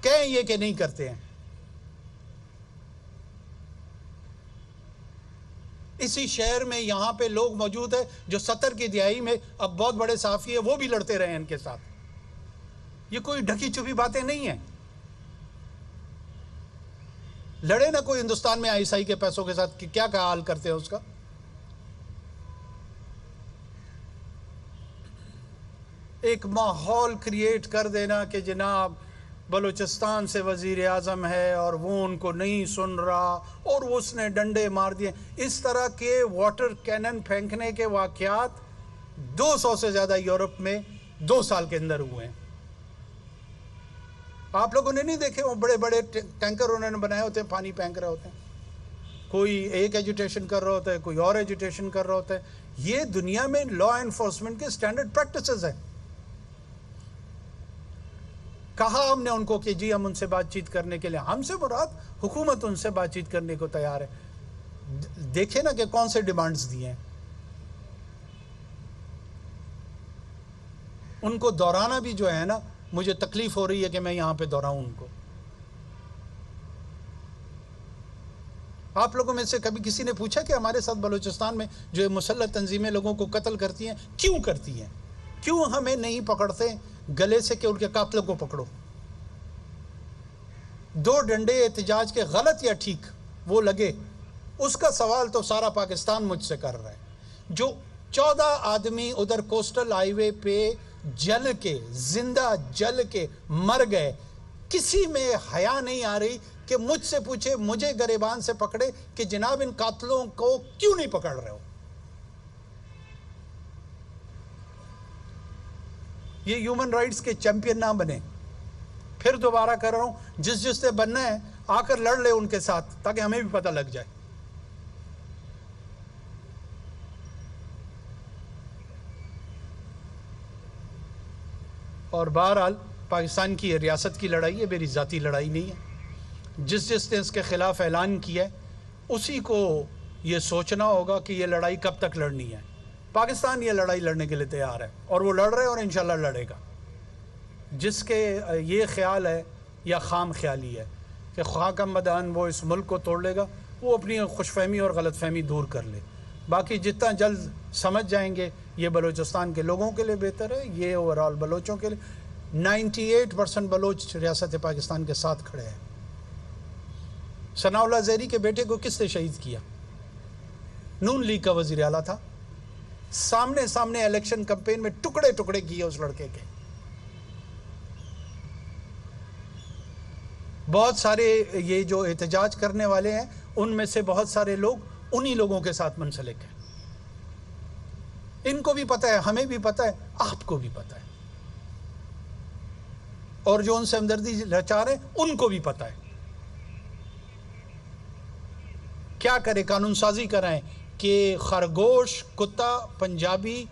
کہیں یہ کہ نہیں کرتے ہیں. اسی شہر میں یہاں پہ لوگ موجود ہیں جو 70 کی دہائی میں اب بہت بڑے صحافی ہیں، وہ بھی لڑتے رہے ہیں ان کے ساتھ. یہ کوئی ڈھکی چھپی باتیں نہیں ہیں. لڑے نا کوئی ہندوستان میں عیسائی کے پیسوں کے ساتھ، کیا حال کرتے ہیں اس کا. ایک ماحول کریٹ کر دینا کہ جناب بلوچستان سے وزیر اعظم ہے اور وہ ان کو نہیں سن رہا اور اس نے ڈنڈے مار دیے. اس طرح کے واٹر کینن پھینکنے کے واقعات 200 سے زیادہ یورپ میں 2 سال کے اندر ہوئے ہیں. آپ لوگوں نے نہیں دیکھے؟ وہ بڑے بڑے ٹینکر انہوں نے بنائے ہوتے ہیں، پانی پھینک رہے ہوتے ہیں. کوئی ایک ایجوٹیشن کر رہا ہوتا ہے، کوئی اور ایجوٹیشن کر رہا ہوتا ہے. یہ دنیا میں لا انفورسمنٹ کے سٹینڈرڈ پریکٹسز ہیں. کہا ہم نے ان کو کہ جی ہم ان سے بات چیت کرنے کے لیے، ہم سے مراد حکومت ان سے بات چیت کرنے کو تیار ہے. دیکھیں نا کہ کون سے ڈیمانڈز دیے ہیں. ان کو دورانا بھی جو ہے نا، مجھے تکلیف ہو رہی ہے کہ میں یہاں پہ دوہراؤں ان کو. آپ لوگوں میں سے کبھی کسی نے پوچھا کہ ہمارے ساتھ بلوچستان میں جو مسلح تنظیمیں لوگوں کو قتل کرتی ہیں کیوں کرتی ہیں؟ کیوں ہمیں نہیں پکڑتے گلے سے کہ ان کے قاتلوں کو پکڑو؟ 2 ڈنڈے احتجاج کے غلط یا ٹھیک وہ لگے، اس کا سوال تو سارا پاکستان مجھ سے کر رہا ہے. جو 14 آدمی ادھر کوسٹل ہائی وے پہ جل کے، زندہ جل کے مر گئے، کسی میں حیا نہیں آ رہی کہ مجھ سے پوچھے، مجھے گریبان سے پکڑے کہ جناب ان قاتلوں کو کیوں نہیں پکڑ رہے ہو؟ یہ ہیومن رائٹس کے چیمپئن نہ بنے. پھر دوبارہ کر رہا ہوں، جس سے بننا ہے آ کر لڑ لے ان کے ساتھ تاکہ ہمیں بھی پتہ لگ جائے. اور بہرحال پاکستان کی ریاست کی لڑائی ہے، میری ذاتی لڑائی نہیں ہے. جس نے اس کے خلاف اعلان کیا ہے اسی کو یہ سوچنا ہوگا کہ یہ لڑائی کب تک لڑنی ہے. پاکستان یہ لڑائی لڑنے کے لیے تیار ہے اور وہ لڑ رہے اور انشاءاللہ لڑے گا. جس کے یہ خیال ہے یا خام خیالی ہے کہ خواہ مدان وہ اس ملک کو توڑ لے گا، وہ اپنی خوش فہمی اور غلط فہمی دور کر لے. باقی جتنا جلد سمجھ جائیں گے یہ بلوچستان کے لوگوں کے لیے بہتر ہے، یہ اوورال بلوچوں کے لیے. 98% بلوچ ریاست پاکستان کے ساتھ کھڑے ہیں. ثناء اللہ زہری کے بیٹے کو کس نے شہید کیا؟ نون لیگ کا وزیر اعلیٰ تھا. سامنے الیکشن کمپین میں ٹکڑے ٹکڑے کیے اس لڑکے کے. بہت سارے یہ جو احتجاج کرنے والے ہیں ان میں سے بہت سارے لوگ انہی لوگوں کے ساتھ منسلک ہیں. ان کو بھی پتہ ہے، ہمیں بھی پتہ ہے، آپ کو بھی پتہ ہے، اور جو ان سے ہمدردی لاچار ہیں ان کو بھی پتہ ہے. کیا کرے؟ قانون سازی کرائیں کہ خرگوش، کتا، پنجابی،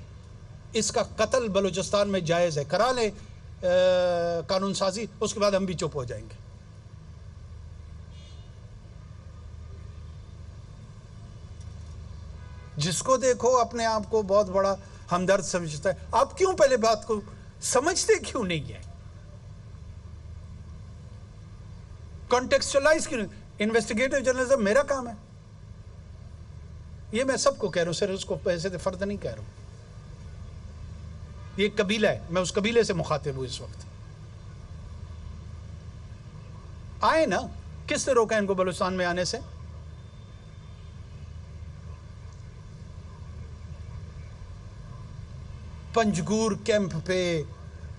اس کا قتل بلوچستان میں جائز ہے. کرا لیں قانون سازی، اس کے بعد ہم بھی چپ ہو جائیں گے. جس کو دیکھو اپنے آپ کو بہت بڑا ہمدرد سمجھتا ہے. آپ کیوں پہلے بات کو سمجھتے کیوں نہیں ہے؟ کانٹیکسچلائز کیوں نہیں؟ انویسٹیگیٹو جرنلزم میرا کام ہے. یہ میں سب کو کہہ رہا ہوں، صرف اس کو پیسے سے فرد نہیں کہہ رہا ہوں. یہ ایک قبیلہ ہے، میں اس قبیلے سے مخاطب ہوں اس وقت. آئے نا، کس نے روکا ان کو بلوچستان میں آنے سے؟ پنجگور کیمپ پہ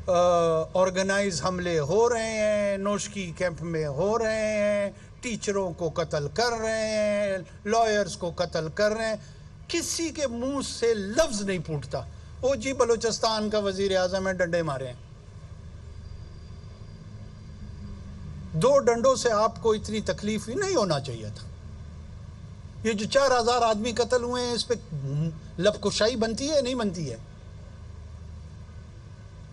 آرگنائز حملے ہو رہے ہیں، نوشکی کیمپ میں ہو رہے ہیں، ٹیچروں کو قتل کر رہے ہیں، لائرز کو قتل کر رہے ہیں. کسی کے منہ سے لفظ نہیں پھوٹتا او جی بلوچستان کا وزیر اعظم ہے، ڈنڈے مارے ہیں. 2 ڈنڈوں سے آپ کو اتنی تکلیف ہی نہیں ہونا چاہیے تھا. یہ جو 4000 آدمی قتل ہوئے ہیں، اس پہ لب کشائی بنتی ہے نہیں بنتی ہے؟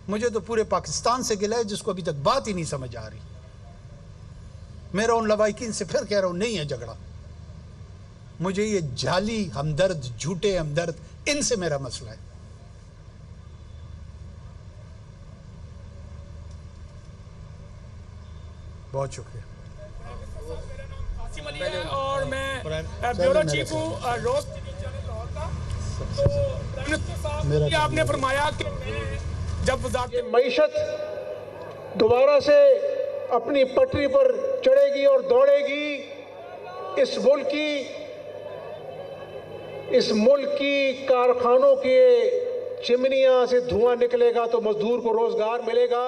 مجھے تو پورے پاکستان سے گلہ ہے جس کو ابھی تک بات ہی نہیں سمجھ آ رہی. میرا ان لوائقین سے پھر کہہ رہا ہوں، نہیں ہے جھگڑا. مجھے یہ جعلی ہمدرد، جھوٹے ہمدرد، ان سے میرا مسئلہ ہے. بہت شکریہ. اور میں بیورو چیف ہوں روز ٹی وی چینل لاہور کا. تو پرائم منسٹر صاحب آپ نے فرمایا کہ جب وزارت معیشت دوبارہ سے اپنی پٹری پر چڑھے گی اور دوڑے گی، اس ملک کی کارخانوں کے چمنیاں سے دھواں نکلے گا تو مزدور کو روزگار ملے گا.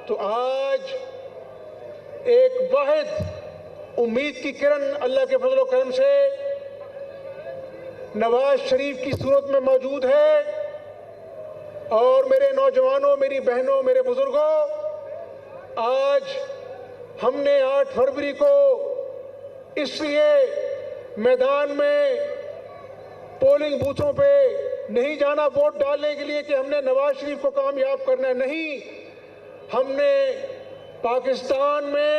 تو آج ایک واحد امید کی کرن اللہ کے فضل و کرم سے نواز شریف کی صورت میں موجود ہے. اور میرے نوجوانوں، میری بہنوں، میرے بزرگوں، آج ہم نے 8 فروری کو اس لیے میدان میں پولنگ بوتھوں پہ نہیں جانا ووٹ ڈالنے کے لیے کہ ہم نے نواز شریف کو کامیاب کرنا نہیں، ہم نے پاکستان میں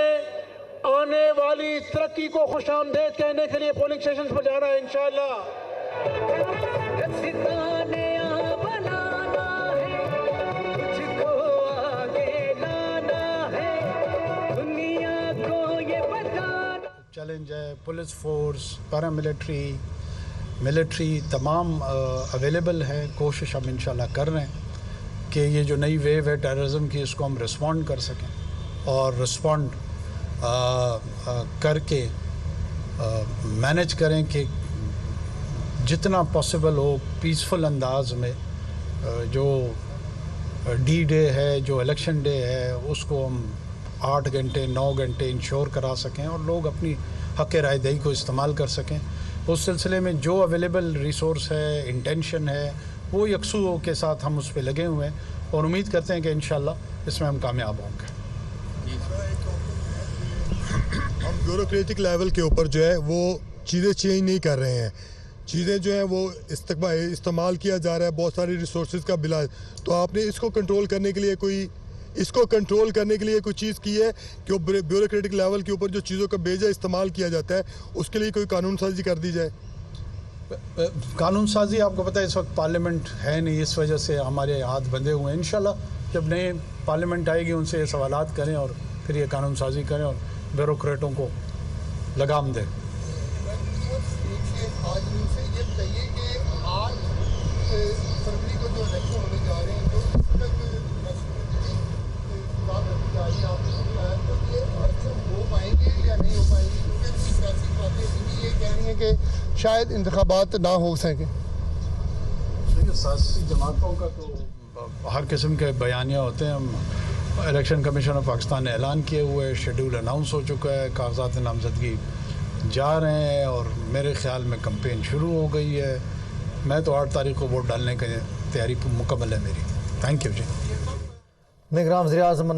آنے والی ترقی کو خوش آمدید کہنے کے لیے پولنگ اسٹیشنز پر جانا ہے انشاءاللہ. چیلنج ہے پولیس فورس، پیرا ملٹری تمام اویلیبل ہے. کوشش ہم انشاءاللہ کر رہے ہیں کہ یہ جو نئی ویو ہے ٹیررزم کی اس کو ہم رسپونڈ کر سکیں اور رسپونڈ کر کے مینج کریں کہ جتنا پاسبل ہو پیسفل انداز میں جو ڈی ڈے ہے، جو الیکشن ڈے ہے، اس کو ہم 8 گھنٹے 9 گھنٹے انشور کرا سکیں اور لوگ اپنی حق رائے دہی کو استعمال کر سکیں. اس سلسلے میں جو اویلیبل ریسورس ہے، انٹینشن ہے، وہ یکسو کے ساتھ ہم اس پہ لگے ہوئے ہیں اور امید کرتے ہیں کہ انشاءاللہ اس میں ہم کامیاب ہوں گے. ہم بیوروکریٹک لیول کے اوپر جو ہے وہ چیزیں چینج نہیں کر رہے ہیں. چیزیں جو ہیں وہ استعمال کیا جا رہا ہے، بہت ساری ریسورسز کا بلا. تو آپ نے اس کو کنٹرول کرنے کے لیے کوئی چیز کی ہے کہ بیوروکریٹک لیول کے اوپر جو چیزوں کا بیجا استعمال کیا جاتا ہے اس کے لیے کوئی قانون سازی کر دی جائے؟ قانون سازی آپ کو پتہ ہے اس وقت پارلیمنٹ ہے نہیں، اس وجہ سے ہمارے ہاتھ بندھے ہوئے ہیں. انشاءاللہ جب نئے پارلیمنٹ آئے گی ان سے یہ سوالات کریں اور پھر یہ قانون سازی کریں اور بیوروکریٹوں کو لگام دیں. آج سے یہ بتائیے کہ 8 فروری کو جو الیکشن ہونے جا رہے ہیں تو اس تک یہ الیکشن ہو پائیں گے یا نہیں ہو پائیں گے؟ کیونکہ سیاسی باتیں بھی یہ کہہ رہی ہیں کہ شاید انتخابات نہ ہو سکیں. دیکھیے سیاسی جماعتوں کا تو ہر قسم کے بیانیہ ہوتے ہیں. الیکشن کمیشن آف پاکستان نے اعلان کیے ہوئے، شیڈول اناؤنس ہو چکا ہے، کاغذات نامزدگی جا رہے ہیں اور میرے خیال میں کمپین شروع ہو گئی ہے. میں تو 8 تاریخ کو ووٹ ڈالنے کی تیاری مکمل ہے میری. تھینک یو جی. نگراں وزیر اعظم